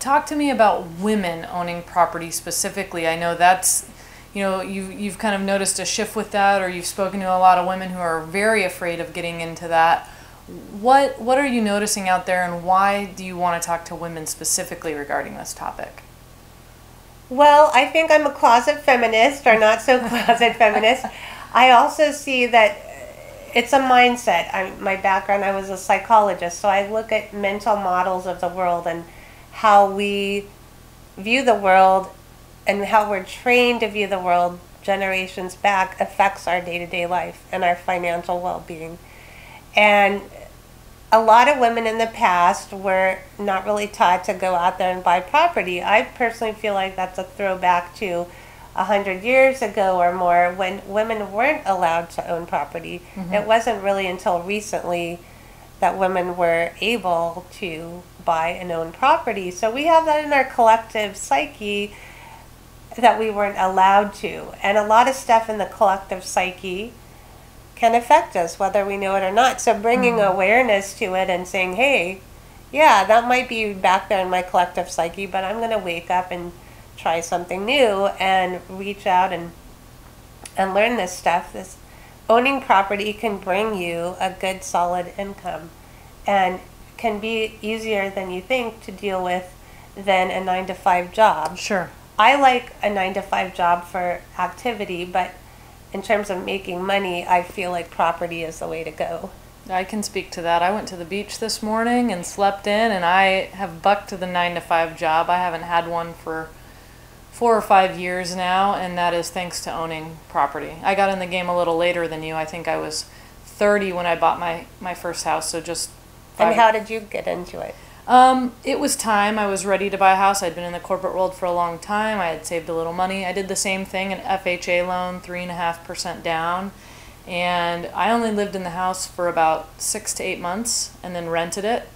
talk to me about women owning property specifically. I know that's, you've kind of noticed a shift with that, or you've spoken to a lot of women who are very afraid of getting into that. What are you noticing out there, and why do you want to talk to women specifically regarding this topic? Well, I think I'm a closet feminist, or not so closet feminist. I also see that it's a mindset. My background, I was a psychologist, so I look at mental models of the world and how we view the world and how we're trained to view the world generations back affects our day-to-day life and our financial well-being. And a lot of women in the past were not really taught to go out there and buy property. I personally feel like that's a throwback to 100 years ago or more, when women weren't allowed to own property. Mm-hmm. It wasn't really until recently that women were able to buy and own property. So we have that in our collective psyche that we weren't allowed to. And a lot of stuff in the collective psyche can affect us, whether we know it or not. So bringing awareness to it and saying, hey, yeah, that might be back there in my collective psyche, but I'm going to wake up and try something new and reach out and learn this stuff. This owning property can bring you a good, solid income, and can be easier than you think to deal with than a 9-to-5 job. Sure. I like a 9-to-5 job for activity, but in terms of making money, I feel like property is the way to go. I can speak to that. I went to the beach this morning and slept in, and I have bucked to the 9-to-5 job. I haven't had one for 4 or 5 years now, and that is thanks to owning property. I got in the game a little later than you. I think I was 30 when I bought my first house, so just 5. And how did you get into it? It was time. I was ready to buy a house. I'd been in the corporate world for a long time. I had saved a little money. I did the same thing, an FHA loan, 3.5% down. And I only lived in the house for about 6 to 8 months and then rented it.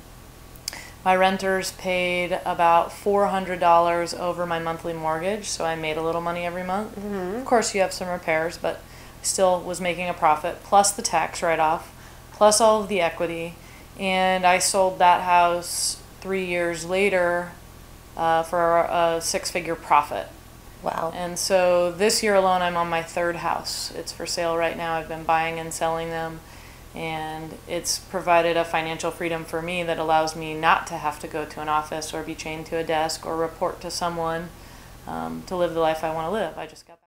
My renters paid about $400 over my monthly mortgage, so I made a little money every month. Mm-hmm. Of course, you have some repairs, but I still was making a profit, plus the tax write-off, plus all of the equity. And I sold that house 3 years later for a 6-figure profit. Wow. And so this year alone, I'm on my 3rd house. It's for sale right now. I've been buying and selling them, and it's provided a financial freedom for me that allows me not to have to go to an office or be chained to a desk or report to someone to live the life I want to live. I just got